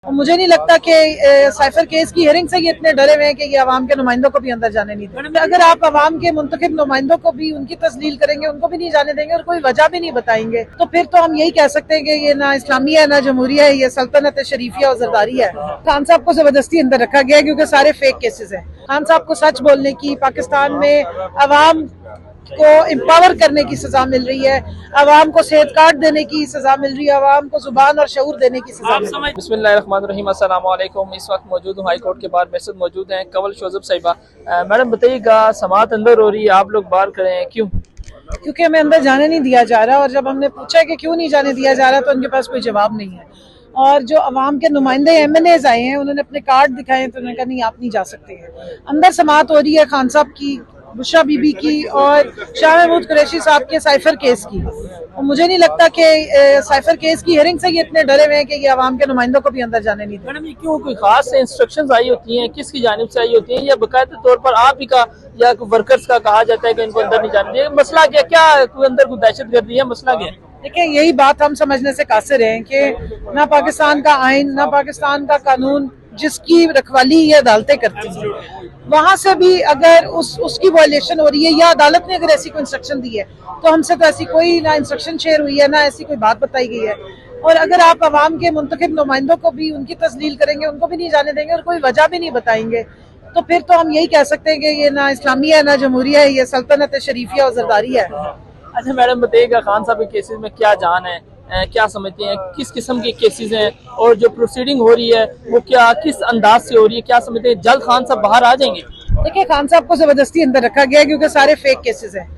मुझे नहीं लगता कि साइफर केस की हियरिंग से ये इतने डरे हुए हैं कि ये अवाम के नुमाइंदों को भी अंदर जाने नहीं देंगे। अगर आप अवाम के मुंतखब नुमाइंदों को भी उनकी तस्लील करेंगे, उनको भी नहीं जाने देंगे और कोई वजह भी नहीं बताएंगे, तो फिर तो हम यही कह सकते हैं कि ये ना इस्लामिया है, ना जमहूरिया है, ये सल्तनत शरीफिया और जरदारी है। खान साहब को जबरदस्ती अंदर रखा गया क्योंकि सारे फेक केसेस हैं। खान साहब को सच बोलने की, पाकिस्तान में अवाम को एम्पावर करने की सजा मिल रही है, अवाम को सेहत कार्ड देने की सजा मिल रही है, अवाम को जुबान और शऊर देने की सजा मिल रही है। बिस्मिल्लाहिर्रहमानिर्रहीम, अस्सलाम वालेकुम। इस वक्त मौजूद हूँ हाई कोर्ट के बाहर, मेरे साथ मौजूद हैं कंवल शोजब साहिबा। मैडम बताइएगा, समाअत अंदर हो रही है, आप लोग बाहर खड़े हैं, क्यों? क्योंकि हमें अंदर जाने नहीं दिया जा रहा, और जब हमने पूछा कि क्यों नहीं जाने दिया जा रहा तो उनके पास कोई जवाब नहीं है। और जो अवाम के नुमाइंदे MNAs आए हैं, उन्होंने अपने कार्ड दिखाए तो उन्होंने कहा नहीं, आप नहीं जा सकते हैं। अंदर समाअत हो रही है खान साहब की, बुशरा बीबी की और शाह महमूद कुरैशी साहब के साइफर केस की। और मुझे नहीं लगता कि साइफर केस की हियरिंग से ये इतने डरे हुए हैं कि ये अवाम के नुमाइंदों को भी अंदर जाने नहीं देंगे। मैडम ये क्यों, कोई खास इंस्ट्रक्शंस आई होती हैं, किसकी जानिब से आई होती हैं, या बाकायदा तौर पर आप ही का या वर्कर्स का कहा जाता है कि इनको अंदर नहीं जाने दिया? मसला क्या, क्या कोई अंदर कोई दहशतगर्दी है, मसला क्या है? देखिए, यही बात हम समझने से कासिर हैं कि ना पाकिस्तान का आइन, ना पाकिस्तान का कानून, जिसकी रखवाली ये अदालतें करती हैं, वहां से भी अगर उसकी वायलेशन हो रही है या अदालत ने अगर ऐसी कोई इंस्ट्रक्शन दी है तो हमसे तो ऐसी कोई ना इंस्ट्रक्शन शेयर हुई है, ना ऐसी कोई बात बताई गई है। और अगर आप अवाम के मुंतखब नुमाइंदों को भी उनकी तस्लील करेंगे, उनको भी नहीं जाने देंगे और कोई वजह भी नहीं बताएंगे, तो फिर तो हम यही कह सकते हैं कि ये ना इस्लामिया है, ना जमहूरिया है, ये सल्तनत शरीफिया और जरदारी है। अच्छा मैडम बताइएगा, खान साहब के केसेस में क्या जान है, क्या समझते हैं, किस किस्म के केसेस हैं और जो प्रोसीडिंग हो रही है वो क्या, किस अंदाज से हो रही है, क्या समझते हैं जल्द खान साहब बाहर आ जाएंगे? देखिए, खान साहब को जबरदस्ती अंदर रखा गया क्योंकि सारे फेक केसेस हैं।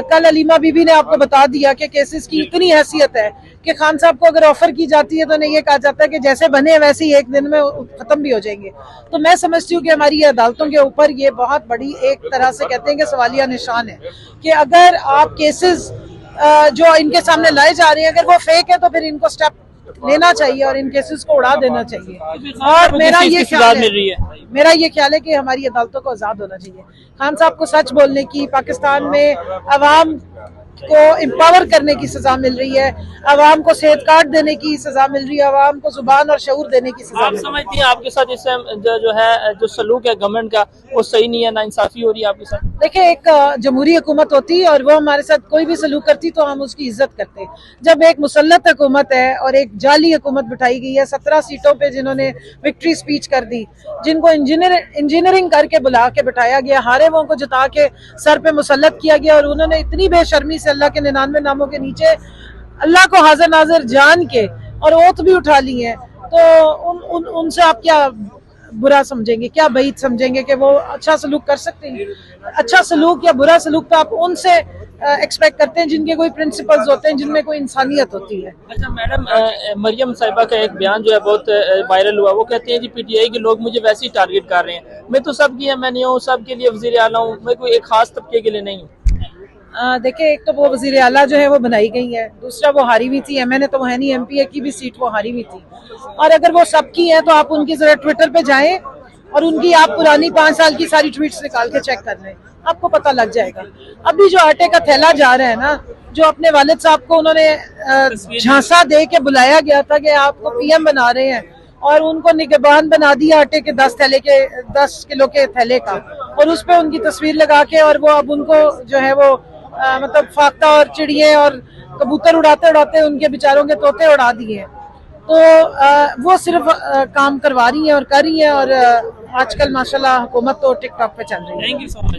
कल अलीमा बीबी ने आपको बता दिया कि केसेस की इतनी हैसियत है कि खान साहब को अगर ऑफर की जाती है तो उन्हें ये कहा जाता है कि जैसे बने वैसे ही एक दिन में खत्म भी हो जाएंगे। तो मैं समझती हूँ कि हमारी ये अदालतों के ऊपर ये बहुत बड़ी एक तरह से कहते हैं कि सवालिया निशान है कि अगर आप केसेस जो इनके सामने लाए जा रहे हैं अगर वो फेक है तो फिर इनको स्टेप लेना चाहिए और इन केसेस को उड़ा देना चाहिए। और मेरा ये ख्याल है कि हमारी अदालतों को आजाद होना चाहिए। खान साहब को सच बोलने की, पाकिस्तान में अवाम को एम्पावर करने की सजा मिल रही है, अवाम को सेहत कार्ड देने की सजा मिल रही है, अवाम को जुबान और शऊर देने की सजा। आप समझती हैं आपके साथ इस जो है जो सलूक है गवर्नमेंट का वो सही नहीं है, नाइंसाफी हो रही है आपके साथ? देखिए, एक जमहूरी हुकूमत होती और वो हमारे साथ कोई भी सलूक करती तो हम उसकी इज्जत करते। जब एक मुसल्लत हुकूमत है और एक जाली हुकूमत बिठाई गई है 17 सीटों पे, जिन्होंने विक्ट्री स्पीच कर दी, जिनको इंजीनियरिंग करके बुला के बिठाया गया, हारे वो को जिता के सर पे मुसल्लत किया गया और उन्होंने इतनी बेशर्मी से अल्लाह के 99 नामों के नीचे अल्लाह को हाजिर नाजिर जान के और ओथ भी उठा ली है, तो उनसे आप क्या बुरा समझेंगे, क्या बईद समझेंगे कि वो अच्छा सलूक कर सकते हैं? अच्छा सलूक या बुरा सलूक तो आप उनसे एक्सपेक्ट करते हैं जिनके कोई प्रिंसिपल्स होते हैं, जिनमें कोई इंसानियत होती है। अच्छा मैडम, मरियम साहिबा का एक बयान जो है बहुत वायरल हुआ, वो कहते हैं जी PTI के लोग मुझे वैसे ही टारगेट कर रहे हैं, मैं तो सबकी MNA हूँ, सबके लिए वजीर आला हूँ, मैं कोई एक खास तबके के लिए नहीं हूँ। देखिए, एक तो वो वजीर आला जो है वो बनाई गई है, दूसरा वो हारी हुई थी, MNA तो वो है नहीं, MP की भी सीट वो हारी हुई थी। और अगर वो सबकी है तो आप उनकी जरा ट्विटर पे जाएं और उनकी आप पुरानी 5 साल की सारी ट्वीट्स निकाल के चेक कर लें, आपको पता लग जाएगा। अभी जो आटे का थैला जा रहा है ना, जो अपने वालिद साहब को उन्होंने झांसा दे के बुलाया गया था कि आपको PM बना रहे हैं, और उनको निगहबान बना दिया आटे के 10 किलो के थैले का, और उस पर उनकी तस्वीर लगा के, और वो अब उनको जो है वो मतलब फाख्ता और चिड़िए और कबूतर उड़ाते उड़ाते उनके बेचारों के तोते उड़ा दिए। तो वो सिर्फ काम करवा रही है और कर रही है, और आजकल माशाल्लाह हुकूमत तो टिकटॉक पे चल रही है। Thank you so much.